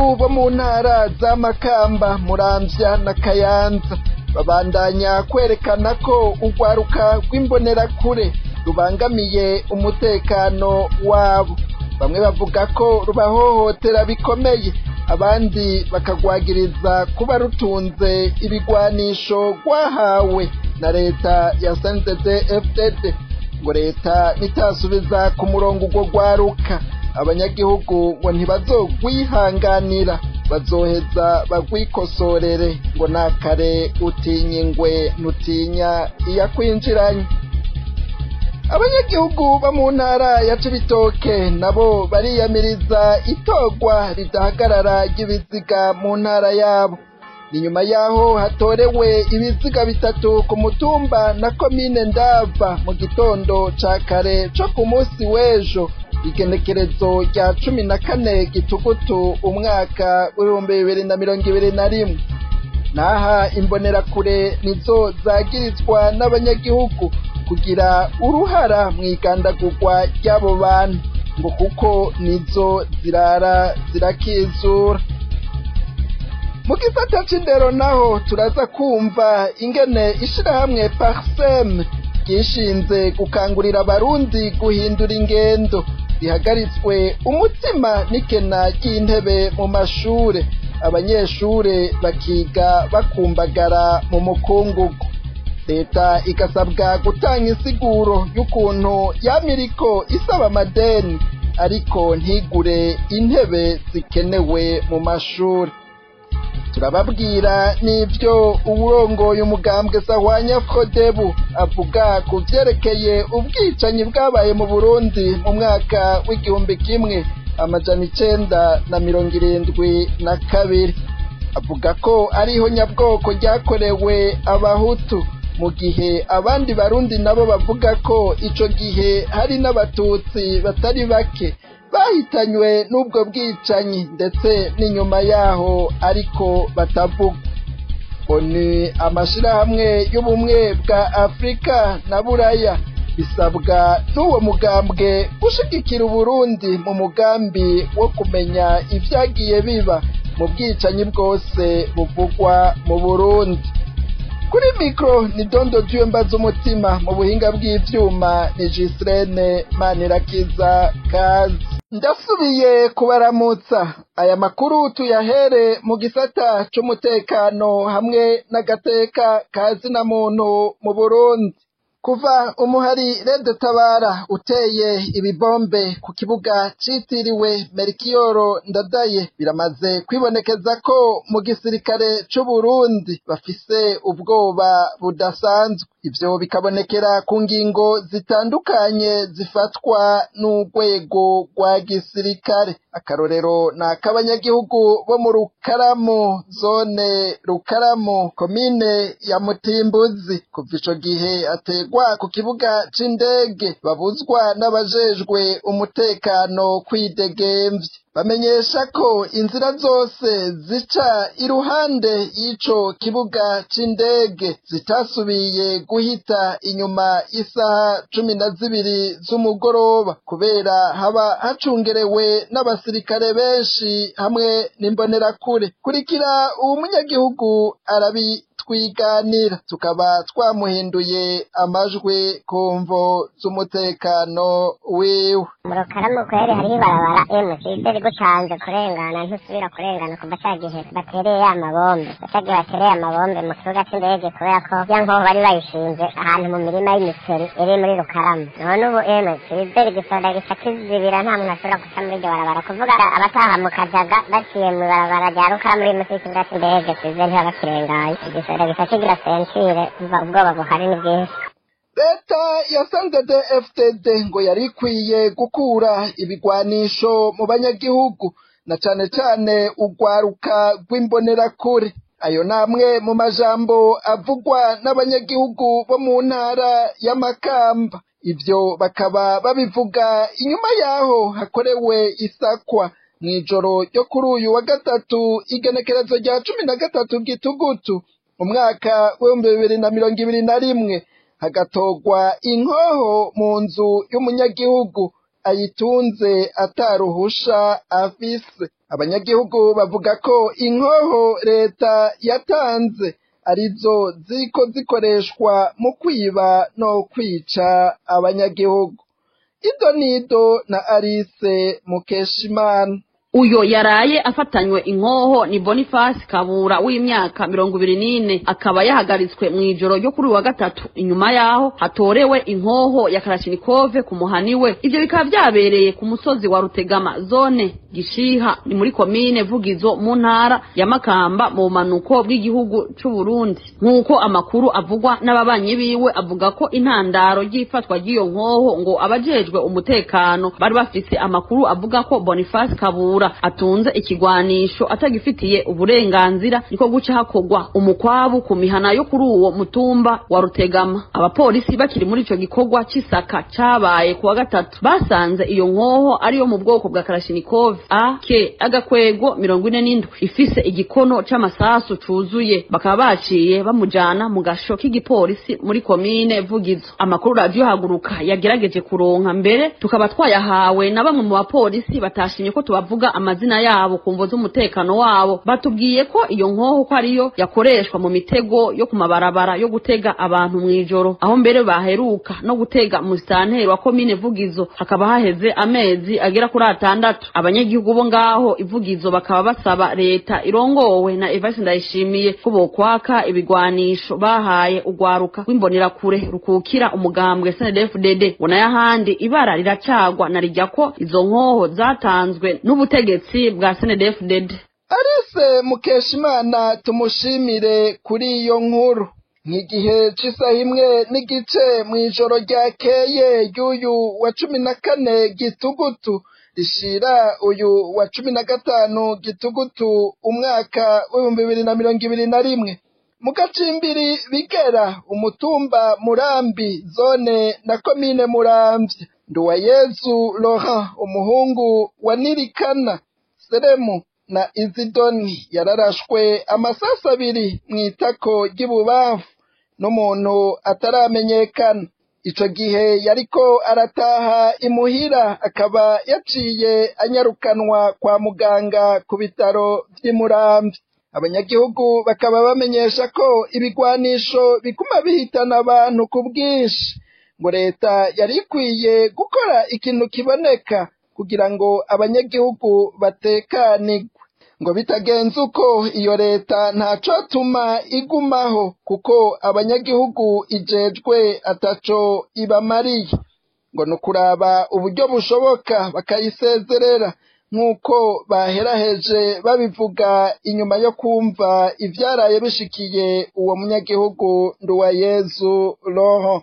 abanyagihugu bo mu ntara za Makamba, Muramvya na Kayanza babandanya kwerekana ko urwaruka rw'imbonerakure rubangamiye umutekano wabo. Bamwe bavuga ko rubahohotera bikomeye, abandi bakagwagiriza kuba rutunze ibigwanisho rwahawe na leta ya CNDD-FDD. Ngo leta nitasubiza ku murongo urwo rwaruka, abanyagihugu ngo ntibazogwihanganira, bazoheza bagwikosorere. Ngo nakare utinye ingwe ntutinya iyakwinjiranye. Abanyagihugu bo mu ntara ya Cibitoke nabo bariyamiriza itorwa ridahagarara ry'ibiziga mu ntara yabo. Ni nyuma yaho hatorewe ibiziga bitatu ku mutumba na komine Ndava mu gitondo ca kare co ku munsi w'ejo, igenekerezo rya 14 Gitugutu umwaka w'2021. Naha imbonerakure nizo zagirizwa n'abanyagihugu kugira uruhara mw'igandagurwa ry'abo bantu, ngo kuko nizo zirara zirakizura. Mu gisata c'indero naho turaza kumva ingene ishirahamwe Parsem ryishinze gukangurira abarundi guhindura ingendo rihagaritswe umutima n'ikena ry'intebe mu mashure, abanyeshure bakiga bakumbagara mu mukungugu. Leta igasabwa gutanga insiguro y'ukuntu yamiriko isaba amadeni ariko ntigure intebe zikenewe mu mashure. Turababwira n'ivyo uwurongoye umugambwe Sahwanya Frodebu avuga ku vyerekeye ubwicanyi bwabaye mu Burundi mu mwaka w'1972. Avuga ko ariho nyabwoko ryakorewe abahutu, mu gihe abandi barundi nabo bavuga ko ico gihe hari n'abatutsi batari bake bahitanywe n'ubwo bwicanyi ndetse n'inyuma yaho ariko batavuga. Oni amashirahamwe y'ubumwe bwa Afrika na Buraya bisabwa n'uwo mugambwe gushigikira Uburundi mu mugambi wo kumenya ivyagiye biba mu bwicanyi bwose buvugwa mu Burundi. Kuri mikro ni Dondo Dieu mbaza umutima, mu buhinga bw'ivyuma ni Gislene Manirakiza Kazi. Ndasubiye kubaramutsa. Aya makuru tuyahere mu gisata c'umutekano hamwe n'agateka kazina muntu mu Burundi. Kuva umuhari Rede Tabara uteye ibibombe ku kibuga citiriwe Melchior Ndadaye, biramaze kwibonekeza ko mu gisirikare c'u Burundi bafise ubwoba budasanzwe. Ivyo bikabonekera ku ngingo zitandukanye zifatwa n'urwego rwa gisirikare. Akarorero na k'abanyagihugu bo mu Rukaramu, zone Rukaramu, komine ya Mutimbuzi, kuva ico gihe ategwa ku kibuga c'indege babuzwa n'abajejwe umutekano kwidegemvya. Bamenyesha ko inzira zose zica iruhande y'ico kibuga c'indege zitasubiye guhita inyuma isaha 12 z'umugoroba kubera haba hacungerewe n'abasirikare benshi hamwe n'imbonerakure. Kurikira uwo munyagihugu twiganira, tukaba twamuhinduye amajwi kumvo z'umutekano wiwe. Murukaramu kweri hariho ibarabara M6 rigucanze kurengana ntusubira kurengana kuva cagihe batereye amabombe. Bacagihe batereye amabombe mu kibuga c'indege kubera ko yankoho bari bayishinze ahantu mu mirima y'imiceri iri muri Rukaramu. None ubu M6 rigisoda gica kizibira nta muntu ashobora guca muri iryo barabara, kuvuga abataha mu Kajaga baciye mu barabara rya Rukaramu riri munsi y'ikibuga c'indege size ntibakirengaye. Gisakigira sentire ubwoba buhari ni bwinshi. Leta ya CNDD-FDD ngo yari ikwiye gukura ibigwanisho mu banyagihugu na cane cane urwaruka rw'imbonerakure. Ayo namwe mu majambo avugwa n'abanyagihugu bo mu ntara ya Makamba. Ivyo bakaba babivuga inyuma yaho hakorewe isakwa mw'ijoro ryo kuri uyu wa gatatu, igenekerezo rya 13 Gitugutu umwaka w'2021, hagatogwa inkoho mu nzu y'umunyagihugu ayitunze ataruhusha afise. Abanyagihugu bavuga ko inkoho leta yatanze arizo ziko zikoreshwa mu kwiba no kwica abanyagihugu. Idonido na Alice Mukeshimana. Uyo yaraye afatanywe inkoho ni Boniface Kabura w'imyaka 24 akaba yahagaritswe mu ijoro ryo kuri wa gatatu. Inyuma yaho hatorewe inkoho ya Kalashnikov ku muhaniwe. Ivyo bikaba byabereye ku musozi wa Rutegama zone Gishiha ni muri komine Vugizo mu ntara ya Makamba mu manuko bw'igihugu c'u Burundi. Nkuko amakuru avugwa n'ababanyi biwe avuga ko intandaro y'ifatwa ry'iyo nkoho ngo abajejwe umutekano bari bafise amakuru avuga ko Boniface Kabura atunze ikigwanisho atagifitiye uburenganzira, niko guca hakogwa umukwabu ku mihana yo kuri uwo mutumba wa Rutegama. Abapolisi bakiri muri ico gikorwa c'isaka cabaye kuwa gatatu basanze iyo nkoho ariyo mu bwoko bwa Kalashnikov AK agakwego 47 ifise igikono c'amasasu cuzuye. Bakaba baciye bamujana mu gasho k'igipolisi muri komine Vugizo. Amakuru radio haguruka yagerageje kuronka mbere tukaba twayahawe na bamwe mu bapolisi batashimye ko tubavuga amazina yabo kumvo z'umutekano wabo. Batubwiye ko iyo nkoho ko ariyo yakoreshwa mu mitego yo kumabarabara yo gutega abantu mwijoro, aho mbere baheruka no gutega mu santeri wa komine Vugizo hakaba haheze amezi agera kuri 6. Abanyagihugu bo ngaho Ivugizo bakaba basaba leta irongowe na Evariste Ndayishimiye ko bokwaka ibigwanisho bahaye ugwaruka rw'imbonera kure rukukira umugambwe CNDD-FDD. Bona yahandi ibara riracagwa na rijya ko izo nkoho zatanzwe n'ubutegetsi bwa CNDD-FDD. Alice Mukeshimana tumushimire kuri iyo nkuru. Nk'igihe c'isaha imwe n'igice mw'ijoro ryakeye ry'uyu wa 14 Gitugutu rishira uyu wa 15 Gitugutu umwaka w'2021 mu gacimbiri Bigera umutumba Murambi zone na komine Muramvya. Nduwayezu Laurent umuhungu wa Nirikana Seremu na Izidoni yararashwe amasasa 2 mw'itako ry'ibubamfu n'umuntu ataramenyekana. Ico gihe yariko arataha imuhira akaba yaciye anyarukanwa kwa muganga ku bitaro vy'Imuramvya. Abanyagihugu bakaba bamenyesha ko ibigwanisho bikuma bihitana abantu ku bwinshi, ngo leta yari ikwiye gukora ikintu kiboneka kugira ngo abanyagihugu batekanigwe. Ngo bitagenze uko iyo leta ntacotuma igumaho kuko abanyagihugu ijejwe ataco ibamariye. Ngo nukuraba uburyo bushoboka bakayisezerera nk'uko baheraheje babivuga inyuma yo kumva ivyaraye bishikiye uwo munyagihugu Nduwayezu Laurent.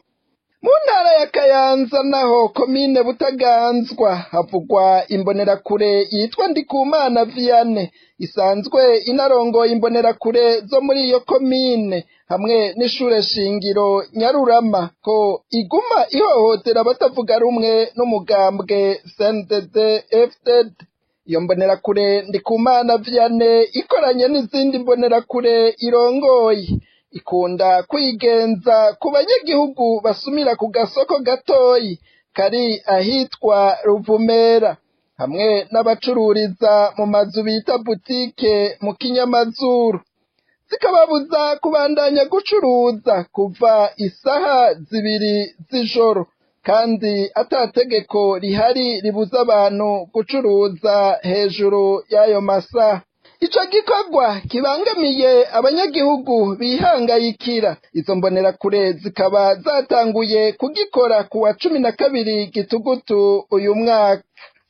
Mu ntara ya Kayanza naho komine Butaganzwa havugwa imbonerakure yitwa Ndikumana Vianney isanzwe inarongoye imbonerakure zo muri iyo komine hamwe n'ishure shingiro Nyarurama ko iguma ihohotera batavuga rumwe n'umugambwe CNDD-FDD. Iyo mbonerakure Ndikumana Vianney ikoranye n'izindi mbonerakure irongoye ikunda kwigenza ku banyagihugu basumira ku gasoko gatoyi kari ahitwa Ruvumera hamwe n'abacururiza mu mazu bita butike mu Kinyamazuru, zikababuza kubandanya gucuruza kuva isaha 2 z'ijoro kandi atategeko rihari ribuza abantu gucuruza hejuru y'ayo masaha. Ico gikorwa kibangamiye abanyagihugu bihangayikira. Izo mbonerakure zikaba zatanguye kugikora ku wa 12 Gitugutu uyu mwaka,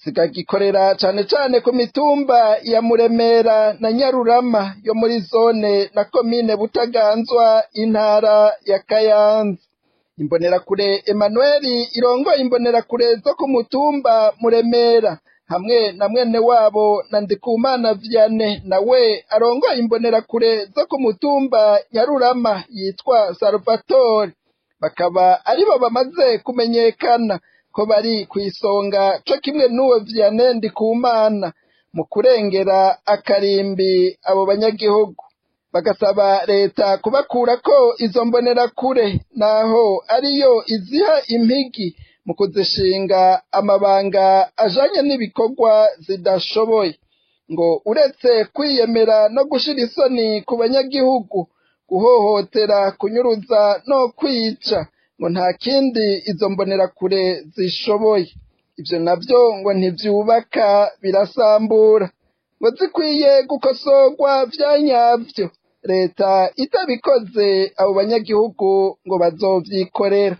zikagikorera cane cane ku mitumba ya Muremera na Nyarurama yo muri zone na komine Butaganzwa intara ya Kayanza. Imbonerakure Emmanuel irongoye imbonerakure zo ku mutumba Muremera hamwe na mwene wabo na Ndikumana Vianney nawe arongoye imbonerakure zo ku mutumba Nyarurama yitwa Salvatore, bakaba aribo bamaze kumenyekana ko bari kwisonga co kimwe n'uwo Vianney Ndikumana mu kurengera akarimbi abo banyagihugu. Bagasaba leta kubakura ko izo mbonerakure naho ariyo iziha impigi mu kuzishinga amabanga ajanye n'ibikorwa zidashoboye ngo uretse kwiyemera no gushira isoni ku banyagihugu guhohotera kunyuruza no kwica ngo nta kindi izo mbonerakure zishoboye ivyo navyo ngo ntivyubaka birasambura ngo zikwiye gukosorwa vya nyavyo leta itabikoze abo banyagihugu ngo bazovyikorera.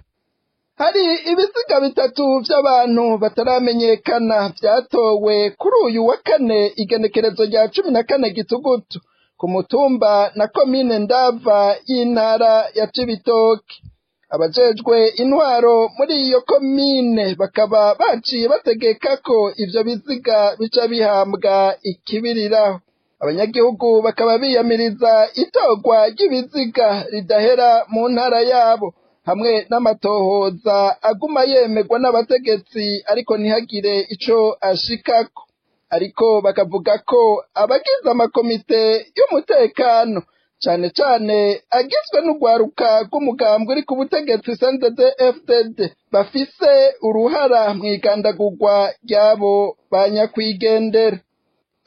Hari ibiziga bitatu vy'abantu bataramenyekana vyatowe kuri uyu wa kane igenekerezo rya 14 Gitugutu ku mutumba na komine Ndava y'intara ya Cibitoke. Abajejwe intwaro muri iyo komine bakaba baciye bategeka ko ivyo biziga bica bihambwa ikibiriraho. Abanyagihugu bakaba biyamiriza itorwa ry'ibiziga ridahera mu ntara yabo hamwe n'amatohoza aguma yemerwa n'abategetsi ariko ntihagire ico ashikako. Ariko bakavuga ko abagize amakomite y'umutekano cane cane agizwe n'urwaruka rw'umugambwe uri ku butegetsi CNDD-FDD bafise uruhara mw'igandagurwa ryabo banyakwigendera.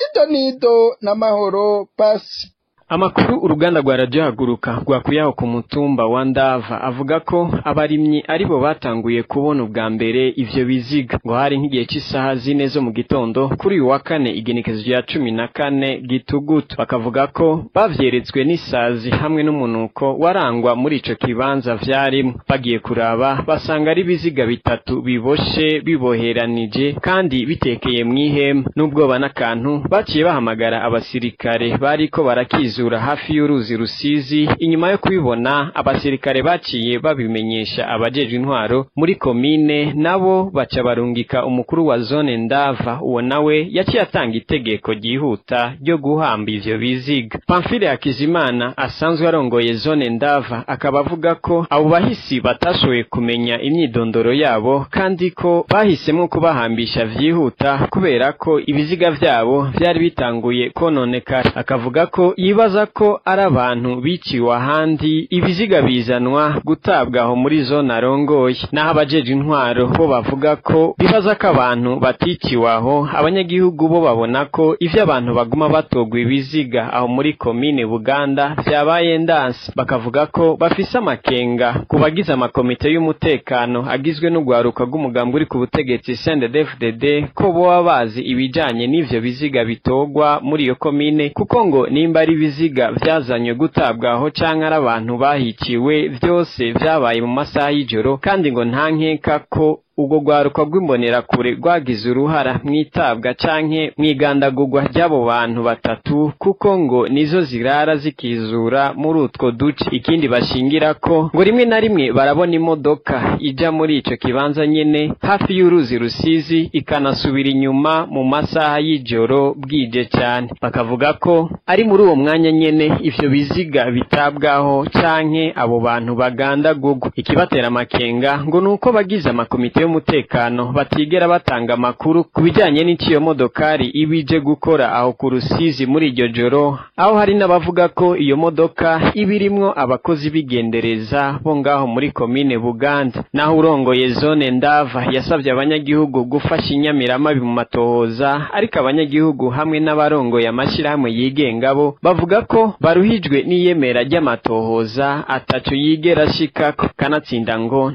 Idonido n'amahoro pasi. Amakuru uruganda rwa radio haguruka rwakuyaho ku mutumba wa Ndava avuga ko abarimyi aribo batanguye kubona ubwa mbere ivyo biziga ngo hari nk'igihe cy'isaha 4 zo mu gitondo kuri uyu wa kane igenekezo rya 14 Gitugutu. Bakavuga ko bavyeretswe n'isazi hamwe n'umunuko warangwa muri ico kibanza vyarimo. Bagiye kuraba basanga ari biziga bitatu biboshe biboheranije kandi bitekeye mw'ihema. N'ubwoba n'akantu baciye bahamagara abasirikare bariko barakiza hafi y'uruzi Rusizi. Inyuma yo kubibona abasirikare baciye babimenyesha abajeje intwaro muri komine, nabo baca barungika umukuru wa zone Ndava. Uwo nawe yaciye atanga itegeko ryihuta ryo guhamba ivyo biziga. Pamphile Hakizimana asanzwe arongoye zone Ndava akaba avuga ko abo bahisi batashoboye kumenya imyidondoro yabo kandi ko bahisemo kubahambisha vyihuta kubera ko ibiziga vyabo vyari bitanguye kononekara. Akavuga ko yibaza ko ari abantu biciwe ahandi ibiziga bizanwa gutabwaho muri zone arongoye. Naho abajeje intwaro bo bavuga ko bibaza ko abantu baticiwe aho, abanyagihugu bo babona ko ivyo abantu baguma batogwa ibiziga aho muri komine Buganda vyabaye ndanse. Bakavuga ko bafise amakenga kubagiza amakomite y'umutekano agizwe n'urwaruka rw'umugambwe uri ku butegetsi CNDD-FDD ko boba bazi ibijanye n'ivyo biziga bitogwa muri iyo komine, kuko ngo nimba ari biziga vyazanywe gutabwaho canke ari abantu bahiciwe vyose vyabaye mu masaha y'ijoro, kandi ngo nta nkeka ko ubwo rwaruka rw'imbonera kure rwagize uruhara mwitabwa canke mwigandagurwa ry'abo bantu batatu, kuko ngo nizo zirara zikizura muri utwo duce. Ikindi bashingira ko ngo rimwe na rimwe barabona imodoka ija muri ico kibanza nyene hafi y'uruzi Rusizi ikanasubira inyuma mu masaha y'ijoro bwije cyane. Bakavuga ko ari muri uwo mwanya nyene ivyo biziga bitabwaho canke abo bantu bagandagurwa. Ikibatera amakenga ngo nuko bagize amakomite y'umutekano batigera batanga amakuru kubijanye n'iciyo modokari ibije gukora aho ku Rusizi muri iryo joro, aho hari n'abavuga ko iyo modoka ibirimwo abakozi bigendereza bo ngaho muri komine Buganda. Naho urongoye zone Ndava yasavye abanyagihugu gufasha inyamiramabi mu matohoza, ariko abanyagihugu hamwe n'abarongoye amashirahamwe yigenga bo bavuga ko baruhijwe n'iyemera ry'amatohoza ataco yigera shikako, kanatsinda ngo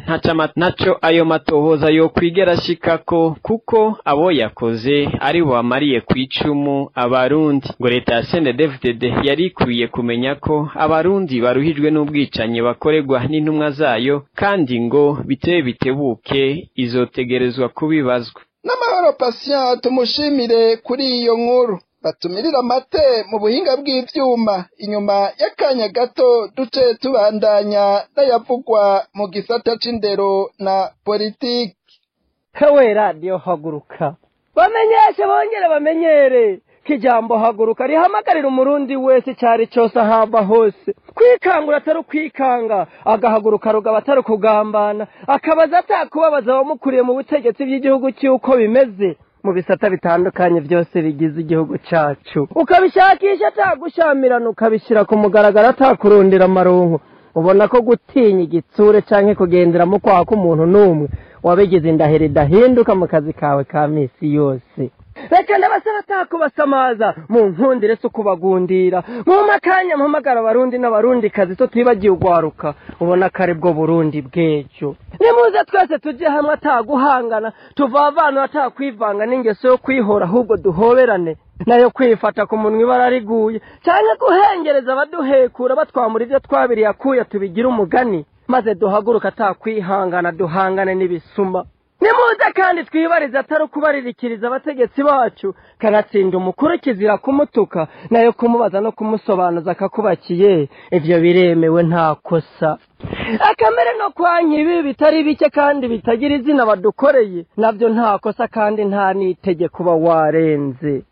ntaco ayo matohoza yo kwigera shikako kuko abo yakoze ari bo bamariye kwicumu abarundi. Ngo leta ya CNDD-FDD yari ikwiye kumenya ko abarundi baruhijwe n'ubwicanyi bakorerwa n'intumwa zayo, kandi ngo bitebuke izotegerezwa kubibazwa. N'amahoro Patient tumushimire kuri iyo nkuru. Batumirira amate mu buhinga bw'ivyuma. Inyuma y'akanya gato duce tubandanya n'ayavugwa mu gisata c'indero na politiki. Hewe radio haguruka bamenyeshe bongere bamenyere kijambo haguruka rihamagarira umurundi wese cyari cyose ahamba hose kwikangura atari kwikanga, agahaguruka rugaba atari kugambana, akabaza atakubabaza abamukuriye mu butegetsi bw'igihugu cy'uko bimeze mu bisata bitandukanye byose bigize igihugu cyacu, ukabishakisha atagushamirana, ukabishyira ku mugaragaro atakurondera amaronko. Ubona ko gutinya igitsure canke kugenderamo kwa k'umuntu numwe wabigize indahiro idahinduka mu kazi kawe ka misi yose. Reka ndabasaba atakubasamaza mu nkundire so kubagundira mu makanya mpamagara abarundi n'abarundi kazi to twibagiye ugwaruka ubona kare bwo Burundi bwejo. Nimuze twese tujye hamwe ataguhangana tuvavana atakwivanga n'ingeso yo kwihora ahubwo duhoberane nayo kwifata ku munwa ibara riguye cyane guhengereza abaduhekura batwamura ibyo twabiriye akuya tubigira umugani maze duhaguruka atakwihangana duhangane n'ibisuma. Nimuze kandi twibariza atari kubaririkiriza abategetsi bacu kanatsinda umukuru kizira kumutuka nayo kumubaza no kumusobanuza akakubakiye ivyo biremewe nta kosa. Akamere no kwanka ibi bitari bike kandi bitagira izina badukoreye navyo nta kosa kandi nta nitege kuba warenze.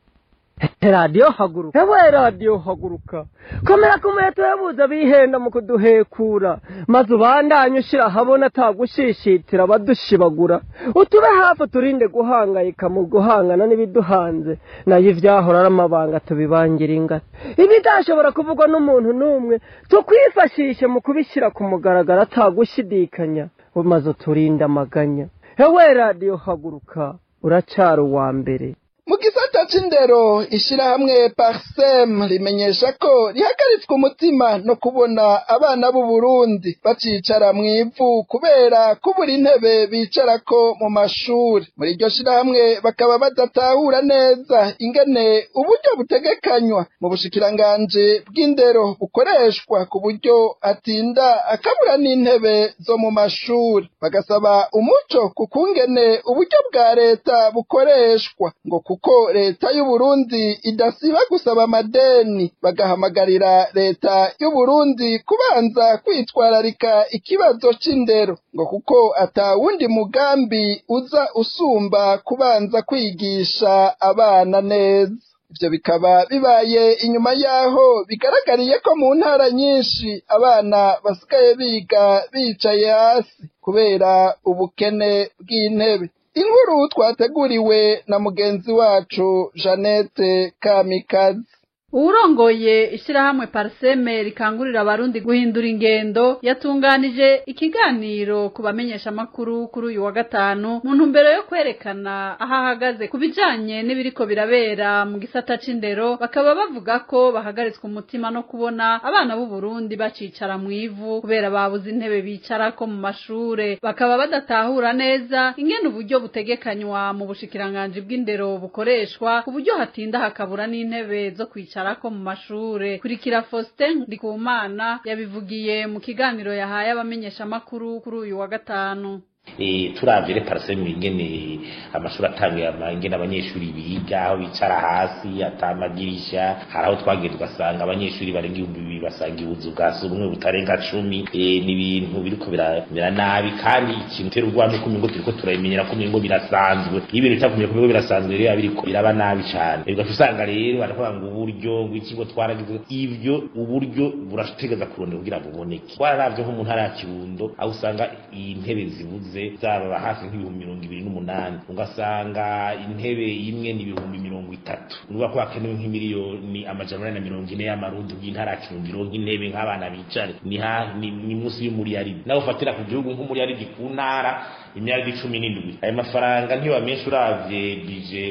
Radio haguruka. Ewe radio haguruka. Komera kumeto yabuza bihenda mu kuduhekura. Maze ubandanye ushira habona atagushishitira badushibagura. Utube hafi turinde guhangayika mu guhangana n'ibiduhanze. Nayo ivyahora aramabanga tubibangira ingata. Ibidashobora kuvugwa n'umuntu numwe tukwifashishe mu kubishira ku mugaragara atagushidikanya. Maze turinde amaganya. Ewe radio haguruka. Uracari uwa mbere. Mu gisata c'indero ishirahamwe Parsem rimenyesha ko rihagaritswe umutima no kubona abana b'u Burundi bacicara mw'ivu kubera kubura intebe bicarako mu mashuri. Muri iryo shirahamwe bakaba badatahura neza ingene uburyo butegekanywa mu bushikiranganje bw'indero bukoreshwa ku buryo atinda akabura n'intebe zo mu mashuri. Bagasaba umuco kukungene uburyo bwa leta bukoreshwa ngo kuko leta y'u Burundi idasiba gusaba amadeni. Bagahamagarira leta y'u Burundi kubanza kwitwararika ikibazo c'indero ngo kuko atawundi mugambi uza usumba kubanza kwigisha abana neza. Ivyo bikaba bibaye inyuma yaho bigaragariye ko mu ntara nyinshi abana basigaye biga bicaye hasi kubera ubukene bw'intebe. Inkuru twateguriwe na mugenzi wacu Jeannette Kamikazi. Urongoye ishirahamwe Parseme rikangurira abarundi guhindura ingendo yatunganije ikiganiro kubamenyesha makuru kuri uyu wa gatanu mu ntumbero yo kwerekana ahahagaze kubijanye n'ibiriko birabera mu gisata c'indero. Bakaba bavuga ko bahagaritswe umutima no kubona abana b'u Burundi bacicara mw'ivu kubera babuze intebe bicarako mu mashure. Bakaba badatahura neza ingene uburyo butegekanywa mu bushikiranganje bw'indero bukoreshwa ku buryo hatinda hakabura n'intebe zo kwicara ko mu mashure. Kurikira Faustin Ndikumana yabivugiye mu kiganiro yahaye abamenyesha makuru kuri uyu wa gatanu. Turavire Parseme ingene amashuri atangiye ingene abanyeshuri biga aho bicara hasi atamagirisha haraho twagenda ugasanga abanyeshuri barenga 2,000 basanga ibuzu bwa sumwe butarenga 10. Ni ibintu biriko biramera nabi kandi ikintu tera urwamo kumingo turiko turayimenyera kumingo birasanzwe. Ibintu bitakumye kumingo birasanzwe rero abiriko biraba nabi cyane. Ugasanga rero baravuga ngo uburyo ng'ikigo twaragize ivyo uburyo burategeza kurondera kugira ngo buboneke. Twararavye nko mu ntara ya Kirundo aho usanga intebe zibuze zaba hafi nk'ibihumbi 28 ugasanga intebe imwe ni ibihumbi 30. Nuba ko akenewe nk'imiliyoni amajana 40 y'amarundi y'intara cyumviro nk'intebe nk'abana bicare ni musi y'umuriyari naho ufatira ku gihugu nk'umuriyari ku ntara imyaka 17. Ayo mafaranga ntiyo amenshi uravye bije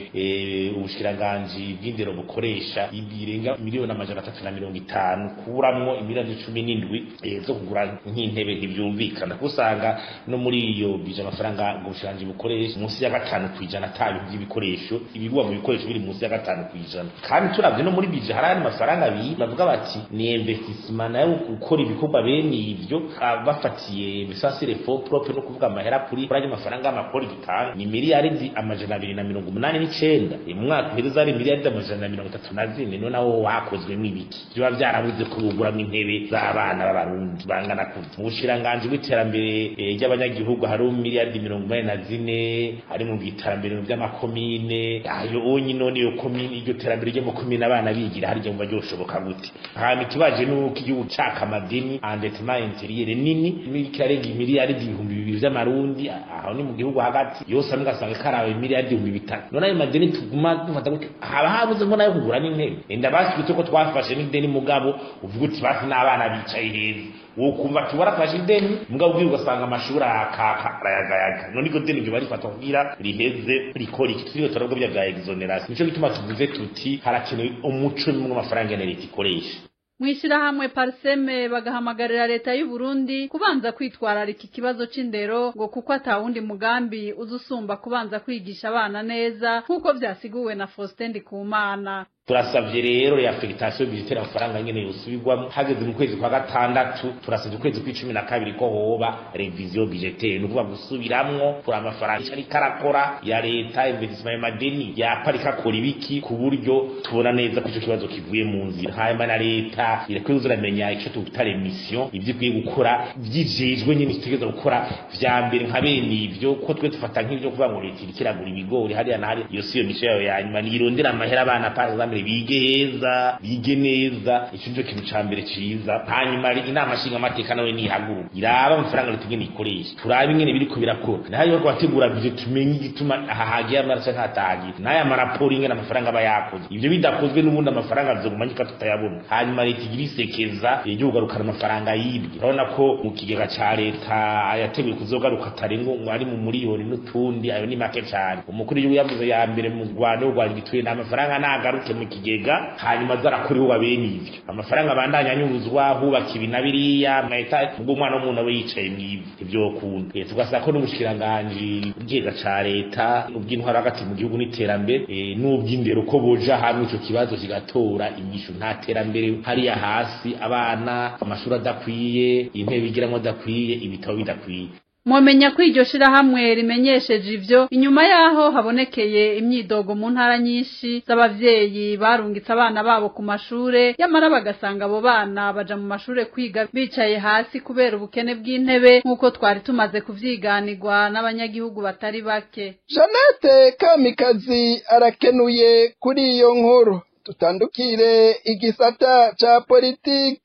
ubushikiranganje bw'indero bukoresha ibirenga miliyoni amajana 350 kuramwo imiliyoni 17 zo kugura nk'intebe ntibyumvikana. Kusanga no muri iyo bije amafaranga ngo ubushikiranganje bukoresha munsi ya 5% atabi by'ibikoresho ibigwa mu bikoresho biri munsi ya 5%. Kandi turavye no muri bije harani mafaranga bavuga bati ni investissement nayo gukora ibikorwa bene ivyo bafatiye misasire for propre no kuvuga amahera kuri ayo mafaranga amakori gitanga ni miliyari amajana 289. Mu mwaka uheze ari miliyari amajana 34 none nawo wakozwe n'ibiki byo byarabuze kubugura intebe z'abana b'abarundi bangana ku bushiranganje bw'iterambere ry'abanyagihugu hari miliyari 44 ari mu biterambere by'amakomine ayo onyi none yo komine iryo terambere ryo mu komine abana bigira hari je mu bajoshoboka gute. Hama kibaje nuko igihugu caka amadeni endettement intérieur nini milikarenga miliyari 200 by'amarundi aho ni mu gihugu hagati yose amugasanga karawe miliyari 300. None ayo madeni tuguma dufata gute haba habuze ngo nayo kugura n'intebe enda basubitse ko twafashe n'ideni mugabo uvuga uti basi n'abana bicaye heza ukumva tubarakashe ideni mugabo ugasanga amashuri akaka arayagayaga none iko deni ryo barifata kugira riheze rikora iki turiyo turabwo bya exoneration nico gituma tuvuze tuti harakenewe umuco mu mafaranga ya leta ikoresha. Mwishirahamwe Parseme bagahamagarira leta y'u Burundi kubanza kwitwararika ikibazo c'indero ngo kuko atawundi mugambi uzusumba kubanza kwigisha abana neza nkuko vyasiguwe na Faustin Ndikumana. Turasavye rero reaffectation budgetaire amafaranga nyene yosubirwamo hageze mu kwezi kwa gatandatu turasavye ukwezi kwa 12 ko hoba revision budgetaire nukuvuga gusubiramwo kuri amafaranga ari karakora ya leta investissement y'amadeni yaparika kora ibiki ku buryo tubona neza ko ico kibazo kivuye mu nzira hanyuma na leta irekwe uzuramenya ico tutare mission ivyo kwiye gukora vyijejwe nyene itegeza gukora vya mbere nka bene ivyo ko twe tufata nk'ivyo kuvuga ngo leta irikiragura ibigori hariya na hari iyo siyo mission yayo yanyuma nirondera amahera abana par bige neza ico kintu ca mbere ciza hanyuma inama nshinga amateka nawe nihaguru iraba amafaranga rutigene ikoresha turabe ingene biriko birakora nayo yo kwategura bije tumenye igituma ahagiye amarasa nkatagiye naya maraporo ingene amafaranga bayakoze ivyo bidakozwe n'ubundi amafaranga azogumanyika tutayabona hanyuma leta igirisekeza yogarukana amafaranga yibwe urabona ko mu kigega ca leta ayateguye kuzogaruka tarengo ari mu miliyoni n'utundi ayo ni make cyane umukuru w'igihugu yavuze ya mbere mu Rwanda yo gwangitwe n'amafaranga nagaruke mu kigega hanyuma zarakuriwe babeni ivyo amafaranga bandanya anyuzwa hubaka ibinabiriya meta ubwo mwana w'umuntu aba yicaye mwivi ivyo kuntu tugasaba ko n'umushikiranganje ubwega ca leta ubw'intwara hagati mu gihugu n'iterambere n'ubw'indero ko boja hamwe ico kibazo kigatora inyishu nta terambere hariya hasi abana amashuri adakwiye intebe bigiramwo adakwiye ibitabo bidakwiye. Mwomenya ko iryo shirahamwe rimenyesheje ivyo inyuma yaho habonekeye imyidogo mu ntara nyinshi z'abavyeyi barungitse abana babo ku mashure yamara bagasanga abo bana baja mu mashure kwiga bicaye hasi kubera ubukene bw'intebe nk'uko twari tumaze kuvyiganirwa n'abanyagihugu batari bake. Jeanette Kamikazi arakenuye kuri iyo nkuru. Tutandukire igisata ca politiki.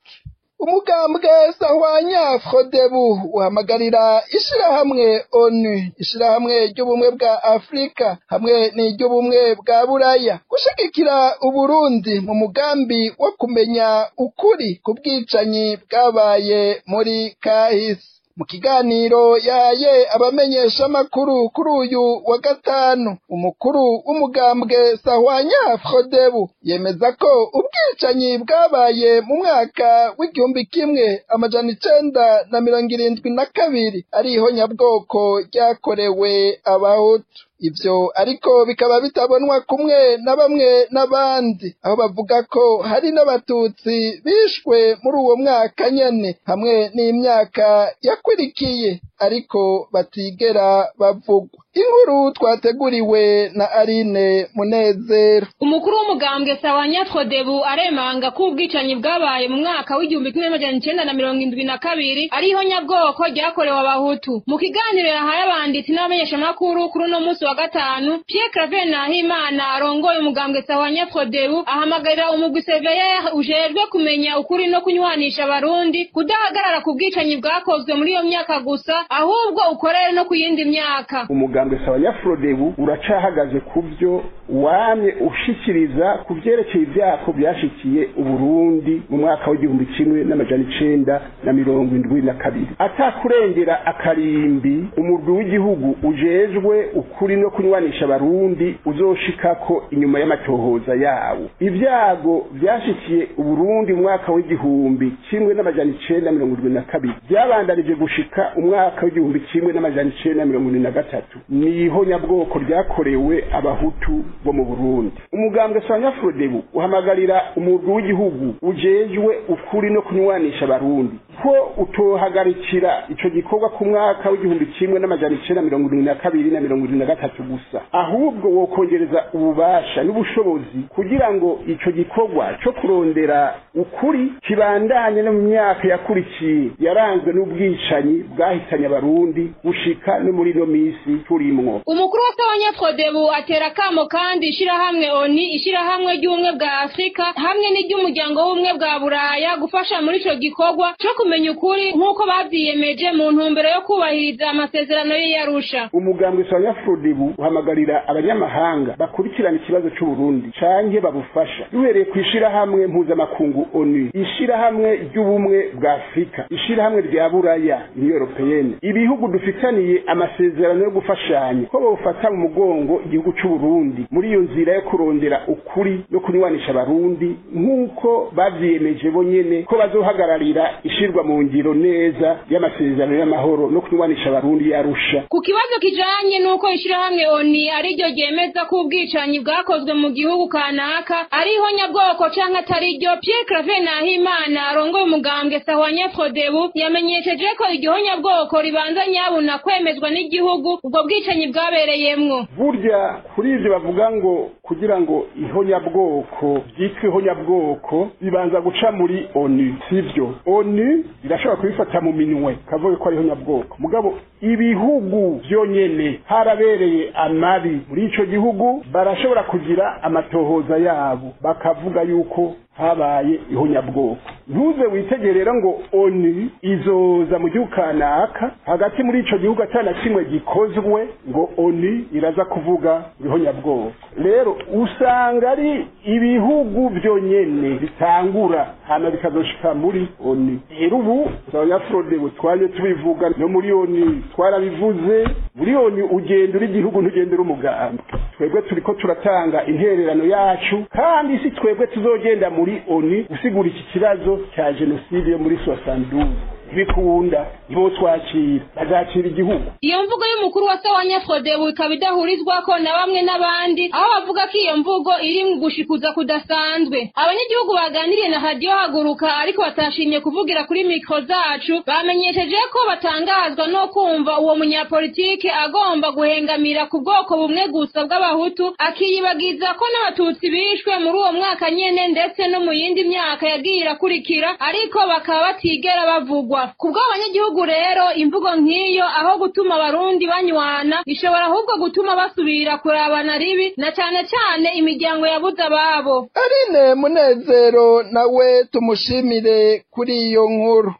Umugambwe Sahwanya Frodebu uhamagarira ishirahamwe ONU, ishirahamwe ry'ubumwe bwa Afrika hamwe n'iry'ubumwe bwa Buraya gushigikira Uburundi mu mugambi wo kumenya ukuri ku bwicanyi bwabaye muri kahise. Mu kiganiro yaye abamenyesha makuru kuri uyu wa gatanu umukuru w'umugambwe Sahwanya Frodebu yemeza ko ubwicanyi bwabaye mu mwaka w'1972 ariho nyabwoko ryakorewe abahutu. Ivyo ariko bikaba bitabonwa kumwe na bamwe n'abandi aho bavuga ko hari n'abatutsi bishwe muri uwo mwaka nyene hamwe n'imyaka yakwirikiye ariko batigera bavugwa. Inkuru twateguriwe na Aline Munezero. Umukuru w'umugambwe Sahwanya Frodebu aremanga ko ubwicanyi bwabaye mu mwaka w'1972 ariho nyabwoko ryakorewe abahutu. Mu kiganiro yahaye abanditsi n'abamenyesha makuru kuri no musi wa gatanu Pierre Claver Nahimana arongoye umugambwe Sahwanya Frodebu ahamagarira umugwi Severe ujejwe kumenya ukuri no kunywanisha abarundi kudahagarara ku bwicanyi bwakozwe muri iyo myaka gusa ahubwo ukorere no kuyindi myaka. Umugambwe Sahwanya Frodebu uracahagaze kuvyo wamye ushikiriza kuvyerekeye ivyako byashikiye Uburundi mu mwaka w'1972 atakurengera akarimbi umurwi w'igihugu ujejwe ukuri no kunywanisha abarundi uzoshikako inyuma y'amatohoza yawo. Ivyago byashikiye Uburundi mu mwaka w'1972 byabandanije gushika umwaka w'1973 niho nyabwoko ryakorewe abahutu bo mu Burundi. Umugambwe Sahwanya Frodebu uhamagarira umurwi w'igihugu ujejwe ukuri no kunywanisha abarundi ko utohagarikira ico gikorwa ku mwaka w'1972 gusa ahubwo wokongereza ububasha n'ubushobozi kugira ngo ico gikorwa cyo kurondera ukuri kibandanye no mu myaka yakurikiye yaranzwe n'ubwicanyi bwahitanye abarundi gushika no muri no misi turimwo. Umukuru wa Sahwanya Frodebu atera kamo kandi ishirahamwe ONU, ishirahamwe ry'ubumwe bwa Afrika hamwe n'iry'umuryango w'ubumwe bwa Buraya gufasha muri ico gikorwa cyo kumenya ukuri nk'uko bavyiyemeje mu ntumbero yo kubahiriza amasezerano y'Arusha. Umugambwe wa Frodebu uhamagarira abanyamahanga bakurikirana ikibazo cy'u Burundi canke babufasha duhereye kwishira hamwe mpuzamakungu ONU, ishira hamwe ry'ubumwe bwa Afrika, ishira hamwe rya Buraya Union Européenne, ibihugu dufitaniye amasezerano yo gufashanya ko bofata mu mugongo igihugu cy'u Burundi muri iyo nzira yo kurondera ukuri no kunywanisha abarundi nk'uko bavyiyemeje bonyene ko bazohagararira ishirwa mu ngiro neza y'amasezerano y'amahoro no kunywanisha abarundi y'Arusha. Ku kibazo kijanye nuko ishirahamwe ONU ari ryo ryemeza ko ubwicanyi bwakozwe mu gihugu kanaka ariho nyabwoko canke atari ryo, Pierre Claver Nahimana arongoye umugambwe Sahwanya Frodebu yamenyesheje ko iryo nyabwoko ribanza nyabuna kwemezwa n'igihugu ubwo bwicanyi bwabereyemwo. Burya kuri ivyo bavuga ngo kugira ngo ihonyabwoko byitwe ihonyabwoko bibanza guca muri ONU, sivyo? ONU irashobora kubifata mu minwe kavuga ko ari ihonyabwoko, mugabo ibihugu byonyene harabereye amabi muri ico gihugu barashobora kugira amatohoza yabo bakavuga yuko habaye ihonyabwoko. Ntuze witegerera ngo ONU izoza mu gihugu kanaka hagati muri ico gihugu atana kimwe gikozwe ngo ONU iraza kuvuga ihonyabwoko. Rero usanga ari ibihugu byonyene bitangura hano bikazoshika muri ONU. Rero ubu Abanyafrodebu twaje tubivuga no muri ONU twarabivuze, muri ONU ugenda uri igihugu ntugendera umugambwe. Twebwe turiko turatanga intererano yacu kandi si twebwe tuzogenda muri ONU usigura iki kibazo cya genocide yo muri 72 bikunda ibo twakira bazakira igihugu. Iyo mvugo y'umukuru wa Sahwanya Frodebu ikaba idahurizwako na bamwe n'abandi, aho bavuga ko iyo mvugo iri mu gushikuza kudasanzwe. Abanyagihugu baganiriye na Radio Haguruka ariko batashimye kuvugira kuri mikro zacu bamenyesheje ko batangazwa no kumva uwo munyapolitike agomba guhengamira ku bwoko bumwe gusa bw'abahutu, akiyibagiza ko n'abatutsi bishwe muri uwo mwaka nyene ndetse no mu yindi myaka yagiye irakurikira, ariko bakaba batigera bavugwa. Kubwo abanyagihugu rero imvugo nk'iyo aho gutuma abarundi banywana ishobora ahubwo gutuma basubira kurabana ribi na cyane cyane imiryango yabuze ababo. Aline Munezero nawe tumushimire kuri iyo nkuru.